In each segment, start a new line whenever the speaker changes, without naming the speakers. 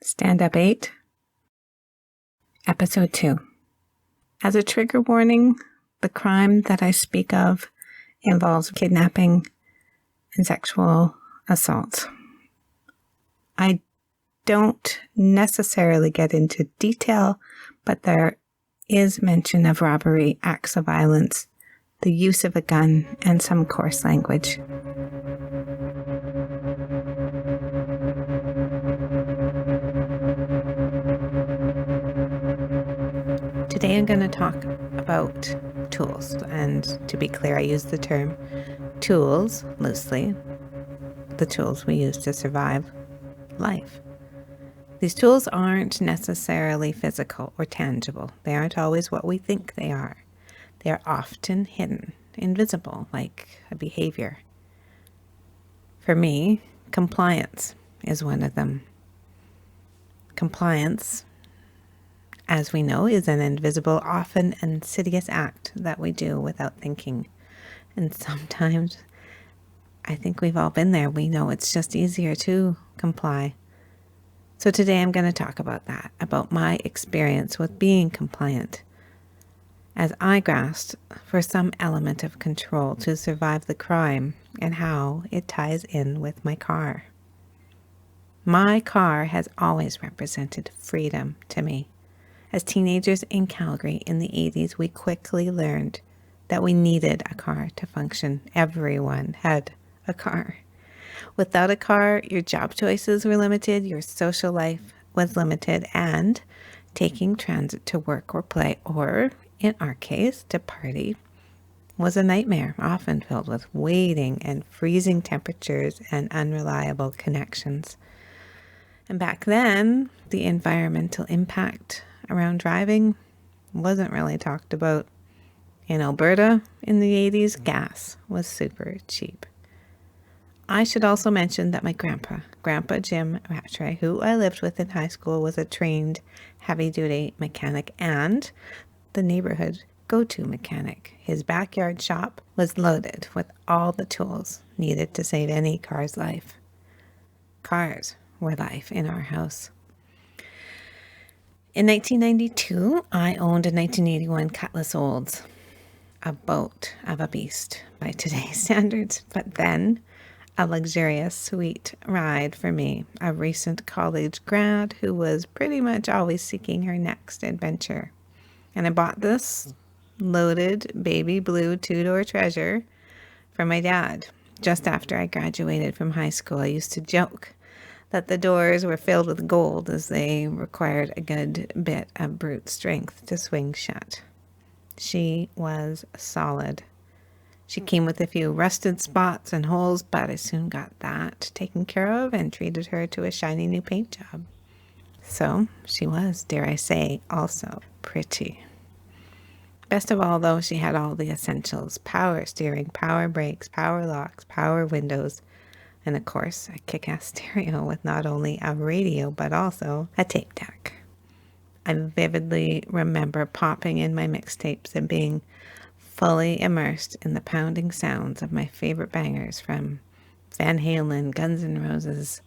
Stand Up 8, Episode 2. As a trigger warning, the crime that I speak of involves kidnapping and sexual assault. I don't necessarily get into detail, but there is mention of robbery, acts of violence, the use of a gun, and some coarse language. Today I'm going to talk about tools, and to be clear, I use the term tools loosely, the tools we use to survive life. These tools aren't necessarily physical or tangible. They aren't always what we think they are. They are often hidden, invisible, like a behavior. For me, compliance is one of them. Compliance, as we know, is an invisible, often insidious act that we do without thinking. And sometimes, I think we've all been there. We know it's just easier to comply. So today I'm going to talk about that, about my experience with being compliant, as I grasped for some element of control to survive the crime and how it ties in with my car. My car has always represented freedom to me. As teenagers in Calgary in the 80s, we quickly learned that we needed a car to function. Everyone had a car. Without a car, your job choices were limited, your social life was limited, and taking transit to work or play, or in our case, to party, was a nightmare, often filled with waiting and freezing temperatures and unreliable connections. And back then, the environmental impact around driving wasn't really talked about. In Alberta in the 80s, gas was super cheap. I should also mention that my Grandpa Jim Rattray, who I lived with in high school, was a trained heavy-duty mechanic and the neighborhood go-to mechanic. His backyard shop was loaded with all the tools needed to save any car's life. Cars were life in our house. In 1992, I owned a 1981 Cutlass Olds, a boat of a beast by today's standards, but then a luxurious, sweet ride for me, a recent college grad who was pretty much always seeking her next adventure. And I bought this loaded baby blue two-door treasure for my dad just after I graduated from high school. I used to joke that the doors were filled with gold as they required a good bit of brute strength to swing shut. She was solid. She came with a few rusted spots and holes, but I soon got that taken care of and treated her to a shiny new paint job. So she was, dare I say, also pretty. Best of all, though, she had all the essentials: power steering, power brakes, power locks, power windows, and of course, a kick-ass stereo with not only a radio, but also a tape deck. I vividly remember popping in my mixtapes and being fully immersed in the pounding sounds of my favorite bangers from Van Halen, Guns N' Roses,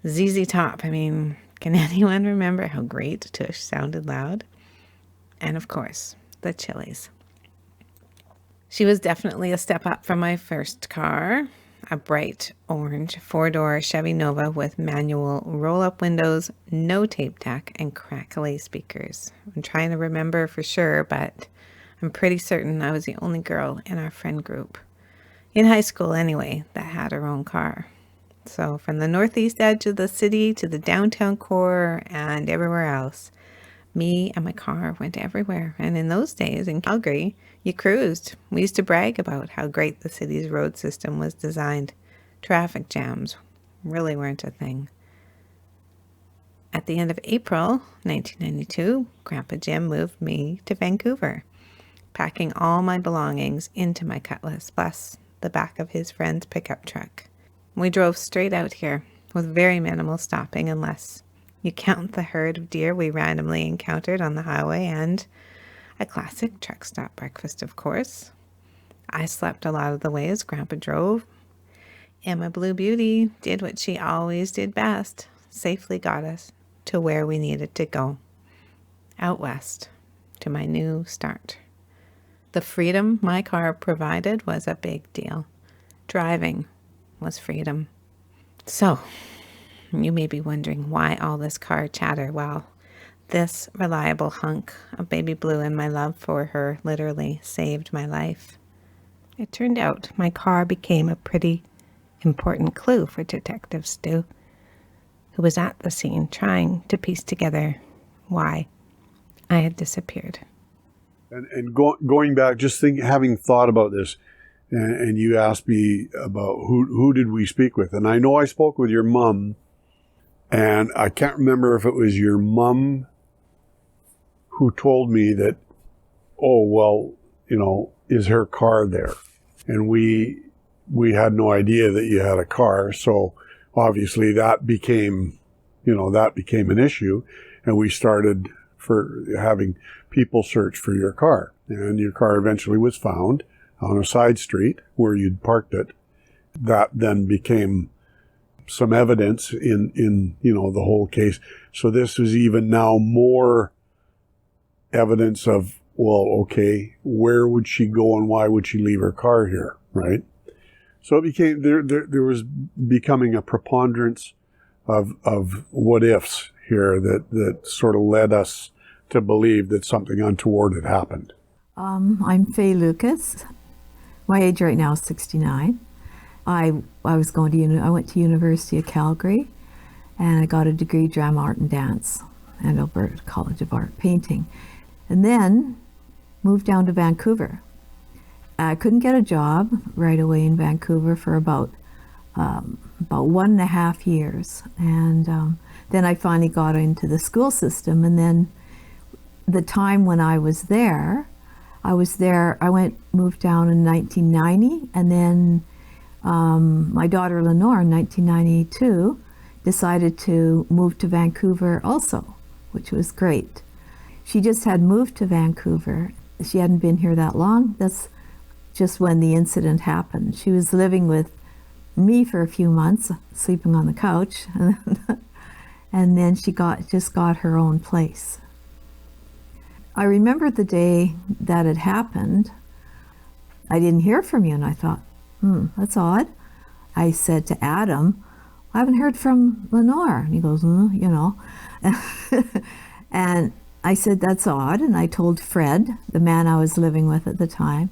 ZZ Top. I mean, can anyone remember how great Tush sounded loud? And of course, the Chili's. She was definitely a step up from my first car, a bright orange four-door Chevy Nova with manual roll-up windows, no tape deck, and crackly speakers. I'm trying to remember for sure, but I'm pretty certain I was the only girl in our friend group, in high school anyway, that had her own car. So from the northeast edge of the city to the downtown core and everywhere else, me and my car went everywhere. And in those days in Calgary, you cruised. We used to brag about how great the city's road system was designed. Traffic jams really weren't a thing. At the end of April 1992, Grandpa Jim moved me to Vancouver, packing all my belongings into my Cutlass, plus the back of his friend's pickup truck. We drove straight out here with very minimal stopping, unless you count the herd of deer we randomly encountered on the highway and a classic truck stop breakfast, of course. I slept a lot of the way as Grandpa drove, and my Blue Beauty did what she always did best, safely got us to where we needed to go. Out west, to my new start. The freedom my car provided was a big deal. Driving was freedom. So, you may be wondering why all this car chatter. Well, this reliable hunk of baby blue and my love for her literally saved my life. It turned out my car became a pretty important clue for Detective Stu, who was at the scene trying to piece together why I had disappeared.
And going back, just having thought about this, and you asked me about who did we speak with, and I know I spoke with your mom, and I can't remember if it was your mom who told me that, oh, well, is her car there? And we had no idea that you had a car, so obviously that became an issue, and we started for having people search for your car. And your car eventually was found on a side street where you'd parked it. That then became some evidence in the whole case. So this was even now more evidence of, well, okay, where would she go and why would she leave her car here, right? So it became, there was becoming a preponderance of what ifs here that sort of led us to believe that something untoward had happened.
I'm Faye Lucas. My age right now is 69. I went to University of Calgary, and I got a degree drama art and dance at Alberta College of Art painting, and then moved down to Vancouver. I couldn't get a job right away in Vancouver for about 1.5 years, and then I finally got into the school system. And then the time when I was there, I moved down in 1990, and then my daughter Lenore in 1992 decided to move to Vancouver also, which was great. She just had moved to Vancouver. She hadn't been here that long. That's just when the incident happened. She was living with me for a few months, sleeping on the couch, and then she just got her own place. I remember the day that it happened. I didn't hear from you, and I thought, that's odd. I said to Adam, I haven't heard from Lenore. And he goes, and I said, that's odd. And I told Fred, the man I was living with at the time.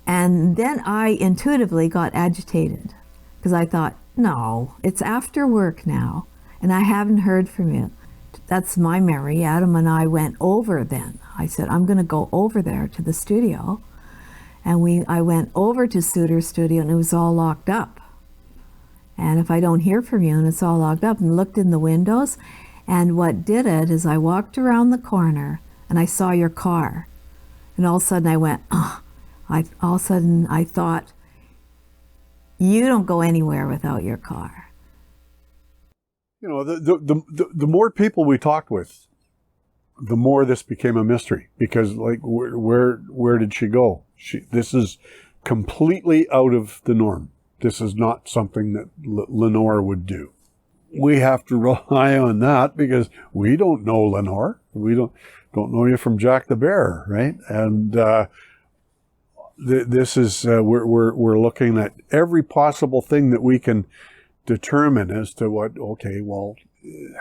And then I intuitively got agitated because I thought, no, it's after work now, and I haven't heard from you. That's my memory. Adam and I went over then. I said, I'm going to go over there to the studio. And I went over to Suter's studio, and it was all locked up. And if I don't hear from you and it's all locked up, and looked in the windows, and what did it is I walked around the corner and I saw your car. And all of a sudden I went, all of a sudden I thought, you don't go anywhere without your car.
The more people we talked with, the more this became a mystery, because like, where did she go? This is completely out of the norm. This is not something that Lenore would do. We have to rely on that because we don't know Lenore. We don't know you from Jack the Bear, right? And this is we're looking at every possible thing that we can determine as to what. Okay, well,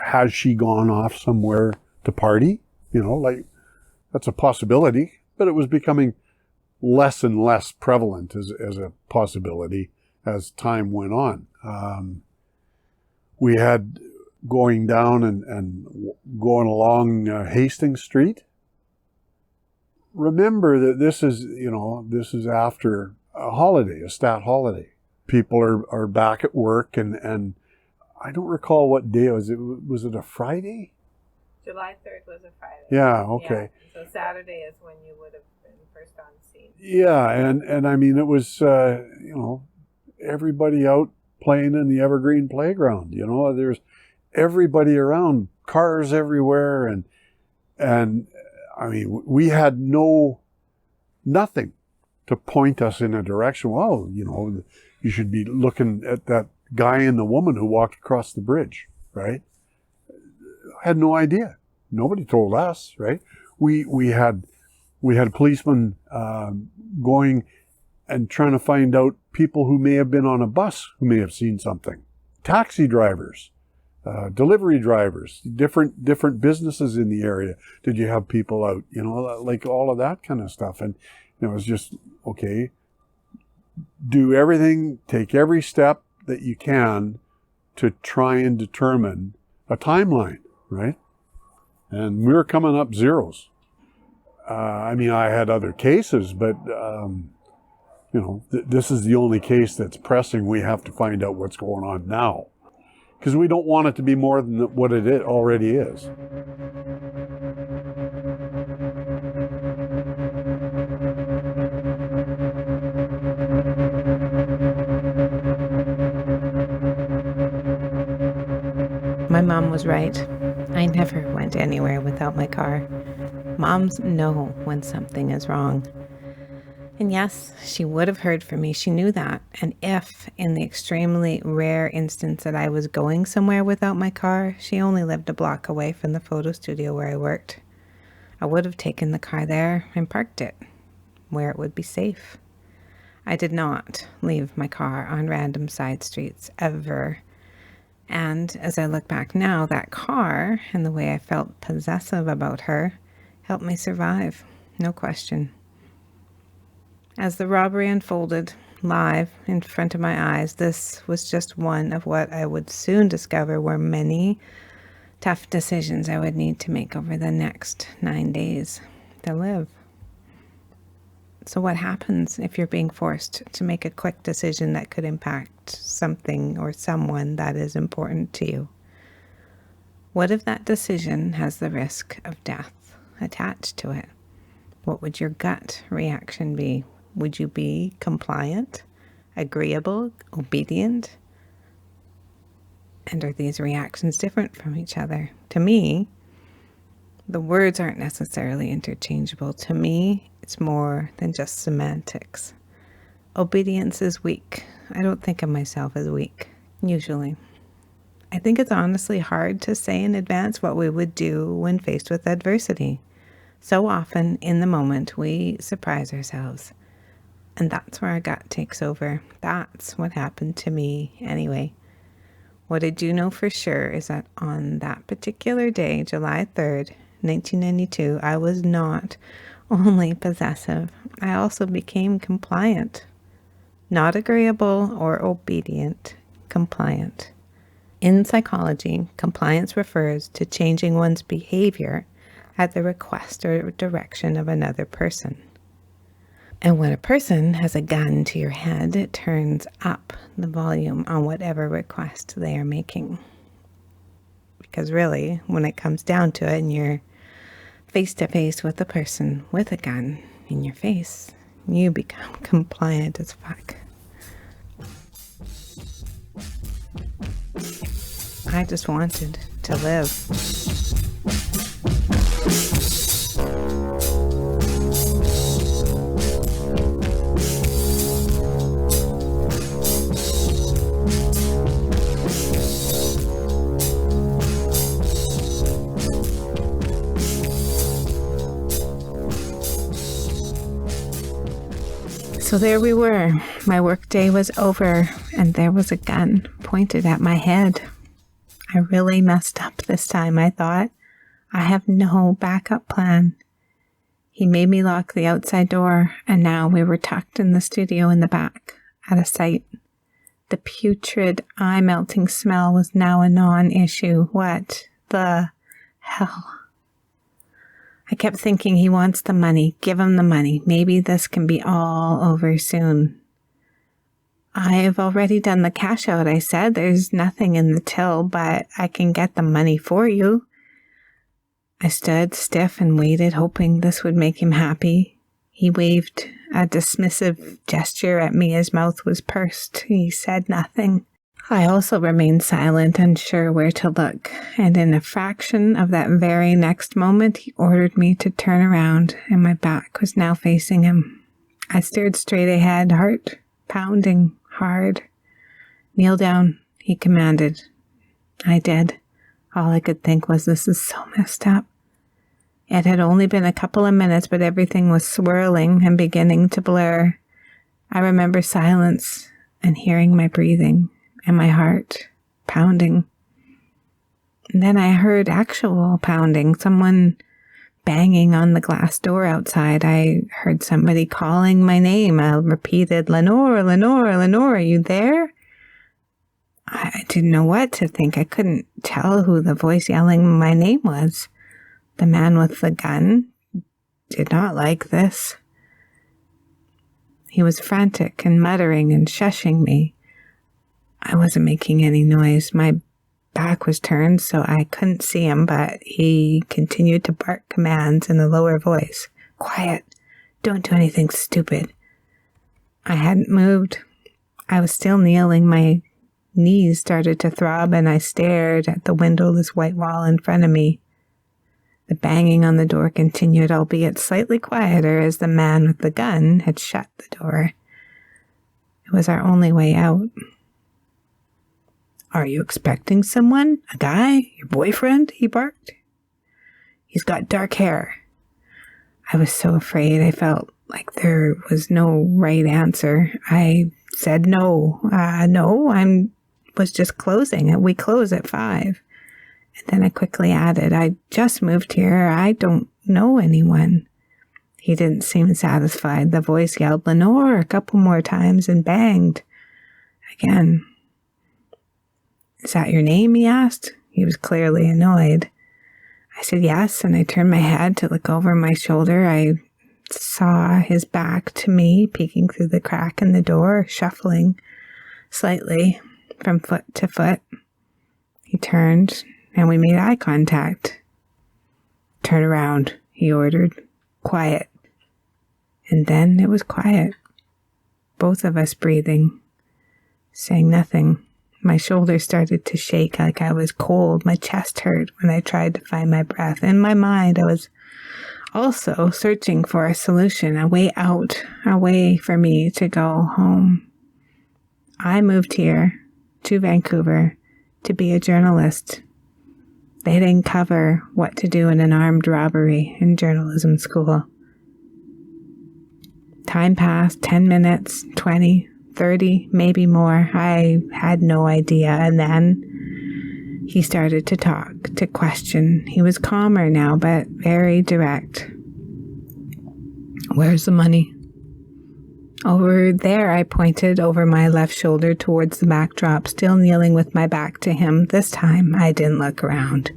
has she gone off somewhere to party? Like that's a possibility, but it was becoming less and less prevalent as a possibility as time went on. We had going down and going along Hastings Street. Remember that this is after a holiday, a stat holiday. People are back at work, and I don't recall what day it was. Was it a Friday?
July 3rd was a Friday.
Yeah, okay.
Yeah, so Saturday is when you would have been first on scene.
Yeah, and I mean, it was, everybody out playing in the Evergreen playground. There's everybody around, cars everywhere, and I mean, we had nothing to point us in a direction. Well, you should be looking at that guy and the woman who walked across the bridge, right? had no idea. Nobody told us, right? We had policemen going and trying to find out people who may have been on a bus who may have seen something. Taxi drivers, delivery drivers, different businesses in the area. Did you have people out? You know, like all of that kind of stuff. And it was just, okay, do everything, take every step that you can to try and determine a timeline, right? And we were coming up zeros. I mean, I had other cases, but, you know, this is the only case that's pressing. We have to find out what's going on now, because we don't want it to be more than what it already is.
My mom was right. I never went anywhere without my car. Moms know when something is wrong. And yes, she would have heard from me. She knew that. And if, in the extremely rare instance that I was going somewhere without my car, she only lived a block away from the photo studio where I worked, I would have taken the car there and parked it where it would be safe. I did not leave my car on random side streets ever. And as I look back now, that car and the way I felt possessive about her helped me survive, no question. As the robbery unfolded live in front of my eyes, this was just one of what I would soon discover were many tough decisions I would need to make over the next 9 days to live. So what happens if you're being forced to make a quick decision that could impact something or someone that is important to you? What if that decision has the risk of death attached to it? What would your gut reaction be? Would you be compliant, agreeable, obedient? And are these reactions different from each other? To me, the words aren't necessarily interchangeable. To me, it's more than just semantics. Obedience is weak. I don't think of myself as weak, usually. I think it's honestly hard to say in advance what we would do when faced with adversity. So often, in the moment, we surprise ourselves. And that's where our gut takes over. That's what happened to me anyway. What I do know for sure is that on that particular day, July 3rd, 1992, I was not only possessive, I also became compliant. Not agreeable or obedient, compliant. In psychology, compliance refers to changing one's behavior at the request or direction of another person. And when a person has a gun to your head, it turns up the volume on whatever request they are making. Because really, when it comes down to it and you're face to face with a person with a gun in your face, you become compliant as fuck. I just wanted to live. So there we were. My workday was over, and there was a gun pointed at my head. I really messed up this time, I thought. I have no backup plan. He made me lock the outside door, and now we were tucked in the studio in the back, out of sight. The putrid, eye-melting smell was now a non-issue. What the hell? I kept thinking, he wants the money. Give him the money. Maybe this can be all over soon. I've already done the cash out, I said. There's nothing in the till, but I can get the money for you. I stood stiff and waited, hoping this would make him happy. He waved a dismissive gesture at me. His mouth was pursed. He said nothing. I also remained silent, unsure where to look, and in a fraction of that very next moment, he ordered me to turn around, and my back was now facing him. I stared straight ahead, heart pounding hard. Kneel down, he commanded. I did. All I could think was, this is so messed up. It had only been a couple of minutes, but everything was swirling and beginning to blur. I remember silence and hearing my breathing and my heart pounding. And then I heard actual pounding, someone banging on the glass door outside. I heard somebody calling my name. I repeated, Lenore, Lenore, Lenore, are you there? I didn't know what to think. I couldn't tell who the voice yelling my name was. The man with the gun did not like this. He was frantic and muttering and shushing me. I wasn't making any noise. My back was turned, so I couldn't see him, but he continued to bark commands in a lower voice. Quiet. Don't do anything stupid. I hadn't moved. I was still kneeling. My knees started to throb, and I stared at the windowless white wall in front of me. The banging on the door continued, albeit slightly quieter, as the man with the gun had shut the door. It was our only way out. Are you expecting someone? A guy? Your boyfriend? He barked. He's got dark hair. I was so afraid. I felt like there was no right answer. I said no. No, I was just closing. We close at 5. And then I quickly added, I just moved here. I don't know anyone. He didn't seem satisfied. The voice yelled, Lenore, a couple more times and banged. Again. Is that your name? He asked. He was clearly annoyed. I said yes, and I turned my head to look over my shoulder. I saw his back to me, peeking through the crack in the door, shuffling slightly from foot to foot. He turned, and we made eye contact. Turn around, he ordered. Quiet. And then it was quiet. Both of us breathing, saying nothing. My shoulders started to shake like I was cold. My chest hurt when I tried to find my breath. In my mind, I was also searching for a solution, a way out, a way for me to go home. I moved here to Vancouver to be a journalist. They didn't cover what to do in an armed robbery in journalism school. Time passed, 10 minutes, 20, 30, maybe more. I had no idea. And then he started to talk, to question. He was calmer now, but very direct. Where's the money? Over there, I pointed over my left shoulder towards the backdrop, still kneeling with my back to him. This time, I didn't look around.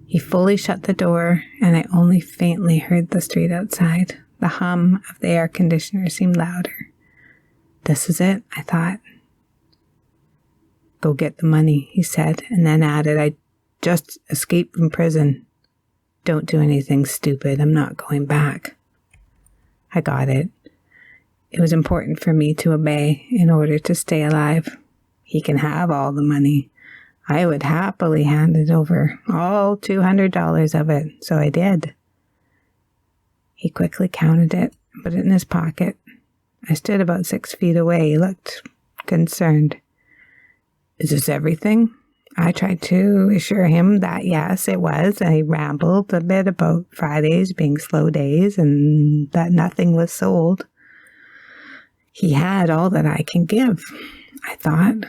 He fully shut the door, and I only faintly heard the street outside. The hum of the air conditioner seemed louder. This is it, I thought. Go get the money, he said, and then added, I just escaped from prison. Don't do anything stupid. I'm not going back. I got it. It was important for me to obey in order to stay alive. He can have all the money. I would happily hand it over, all $200 of it, so I did. He quickly counted it, put it in his pocket. I stood about 6 feet away. He looked concerned. Is this everything? I tried to assure him that yes, it was. I rambled a bit about Fridays being slow days and that nothing was sold. He had all that I can give, I thought.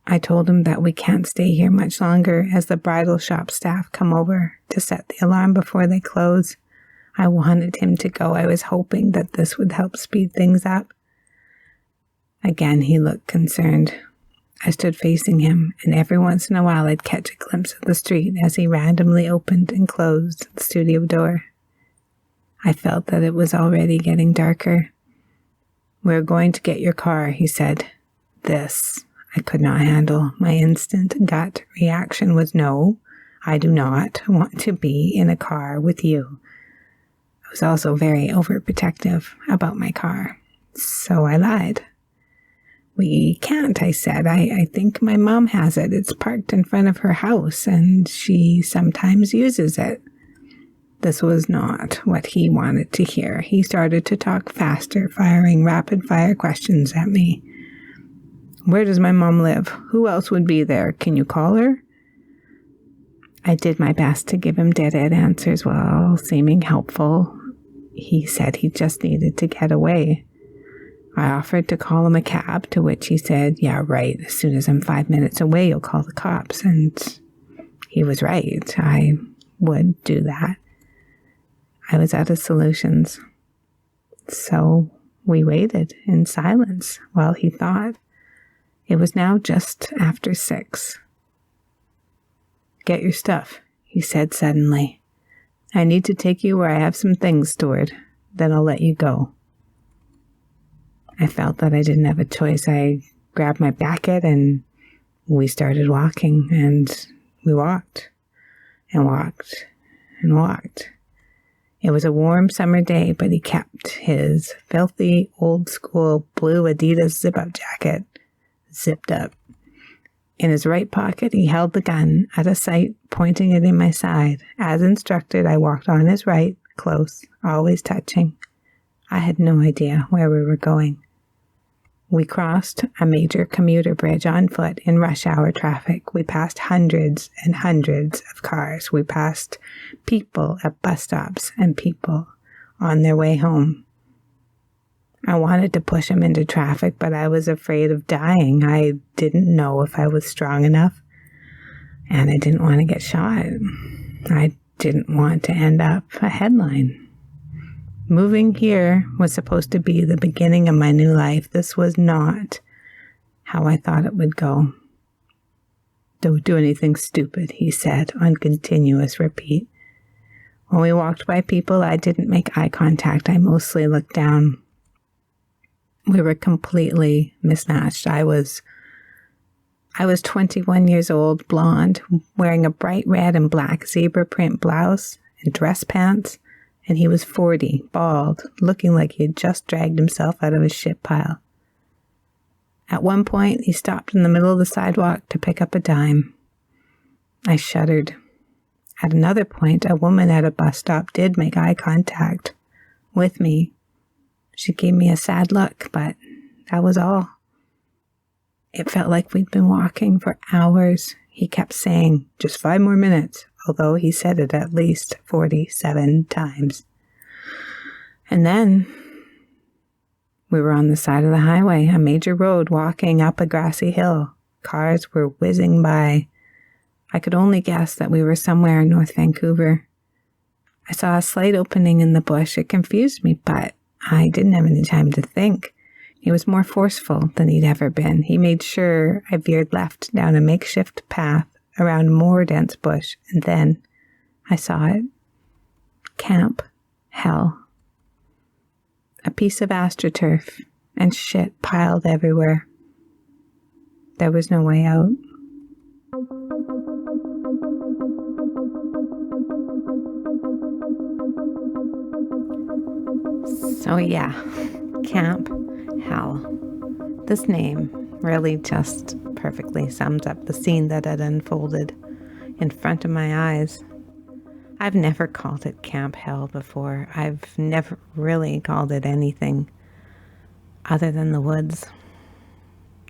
I told him that we can't stay here much longer as the bridal shop staff come over to set the alarm before they close. I wanted him to go. I was hoping that this would help speed things up. Again, he looked concerned. I stood facing him, and every once in a while I'd catch a glimpse of the street as he randomly opened and closed the studio door. I felt that it was already getting darker. We're going to get your car, he said. This I could not handle. My instant gut reaction was no, I do not want to be in a car with you. I was also very overprotective about my car, so I lied. We can't, I said. I think my mom has it. It's parked in front of her house, and she sometimes uses it. This was not what he wanted to hear. He started to talk faster, firing rapid-fire questions at me. Where does my mom live? Who else would be there? Can you call her? I did my best to give him dead-end answers while seeming helpful. He said he just needed to get away. I offered to call him a cab, to which he said, yeah, right, as soon as I'm 5 minutes away, you'll call the cops. And he was right. I would do that. I was out of solutions. So we waited in silence while he thought. It was now just after 6. Get your stuff, he said suddenly. I need to take you where I have some things stored. Then I'll let you go. I felt that I didn't have a choice. I grabbed my bucket and we started walking, and we walked and walked and walked. It was a warm summer day, but he kept his filthy, old-school blue Adidas zip-up jacket zipped up. In his right pocket, he held the gun out of sight, pointing it in my side. As instructed, I walked on his right, close, always touching. I had no idea where we were going. We crossed a major commuter bridge on foot in rush hour traffic. We passed hundreds and hundreds of cars. We passed people at bus stops and people on their way home. I wanted to push him into traffic, but I was afraid of dying. I didn't know if I was strong enough, and I didn't want to get shot. I didn't want to end up a headline. Moving here was supposed to be the beginning of my new life. This was not how I thought it would go. Don't do anything stupid, he said on continuous repeat. When we walked by people, I didn't make eye contact. I mostly looked down. We were completely mismatched. I was 21 years old, blonde, wearing a bright red and black zebra print blouse and dress pants, and he was 40, bald, looking like he had just dragged himself out of his shit pile. At one point, he stopped in the middle of the sidewalk to pick up a dime. I shuddered. At another point, a woman at a bus stop did make eye contact with me. She gave me a sad look, but that was all. It felt like we'd been walking for hours. He kept saying, just 5 more minutes, although he said it at least 47 times. And then we were on the side of the highway, a major road, walking up a grassy hill. Cars were whizzing by. I could only guess that we were somewhere in North Vancouver. I saw a slight opening in the bush. It confused me, but I didn't have any time to think. He was more forceful than he'd ever been. He made sure I veered left down a makeshift path around more dense bush, and then I saw it. Camp Hell. A piece of astroturf and shit piled everywhere. There was no way out. So yeah, Camp Hell. This name really just perfectly sums up the scene that had unfolded in front of my eyes. I've never called it Camp Hell before. I've never really called it anything other than the woods.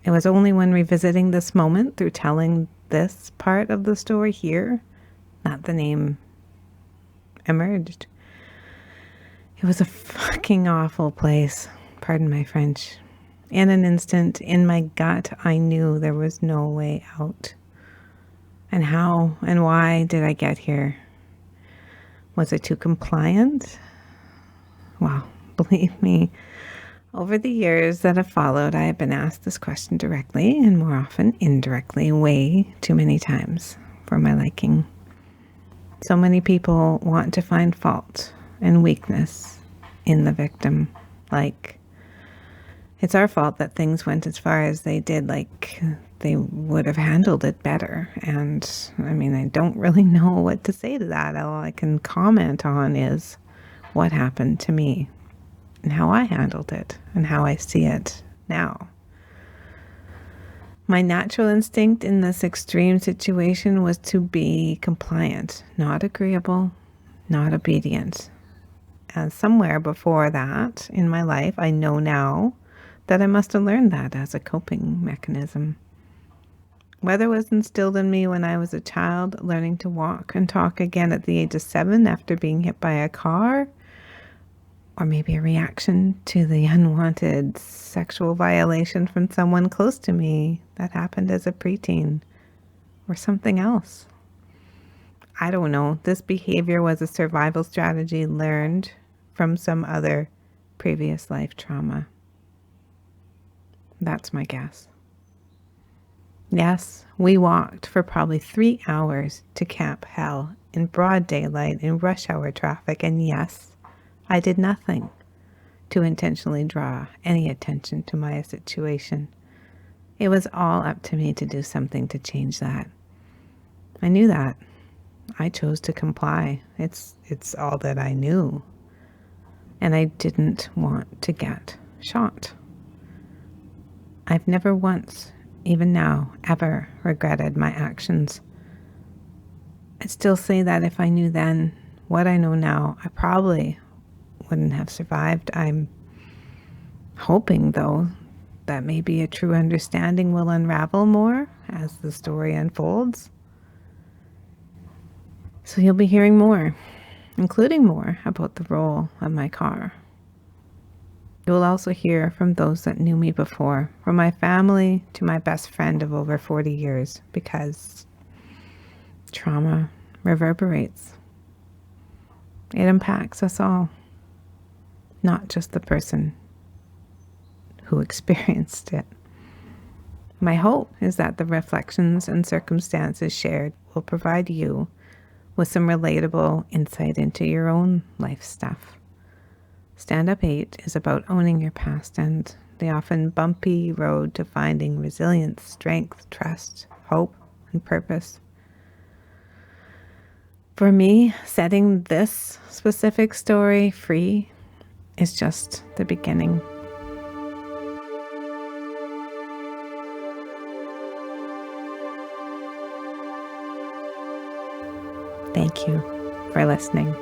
It was only when revisiting this moment through telling this part of the story here that the name emerged. It was a fucking awful place. Pardon my French. In an instant, in my gut, I knew there was no way out. And how and why did I get here? Was I too compliant? Well, believe me, over the years that have followed, I have been asked this question directly and more often indirectly way too many times for my liking. So many people want to find fault and weakness in the victim. Like, it's our fault that things went as far as they did, like they would have handled it better. And I mean, I don't really know what to say to that. All I can comment on is what happened to me and how I handled it and how I see it now. My natural instinct in this extreme situation was to be compliant, not agreeable, not obedient. And somewhere before that in my life, I know now that I must have learned that as a coping mechanism. Whether it was instilled in me when I was a child, learning to walk and talk again at the age of 7 after being hit by a car, or maybe a reaction to the unwanted sexual violation from someone close to me that happened as a preteen, or something else. I don't know. This behavior was a survival strategy learned from some other previous life trauma. That's my guess. Yes, we walked for probably 3 hours to Camp Hell in broad daylight in rush hour traffic, and yes, I did nothing to intentionally draw any attention to my situation. It was all up to me to do something to change that. I knew that. I chose to comply. It's all that I knew. And I didn't want to get shot. I've never once, even now, ever regretted my actions. I'd still say that if I knew then what I know now, I probably wouldn't have survived. I'm hoping, though, that maybe a true understanding will unravel more as the story unfolds. So you'll be hearing more, including more about the role of my car. You will also hear from those that knew me before, from my family to my best friend of over 40 years, because trauma reverberates. It impacts us all, not just the person who experienced it. My hope is that the reflections and circumstances shared will provide you with some relatable insight into your own life stuff. Stand Up 8 is about owning your past and the often bumpy road to finding resilience, strength, trust, hope, and purpose. For me, setting this specific story free is just the beginning. Thank you for listening.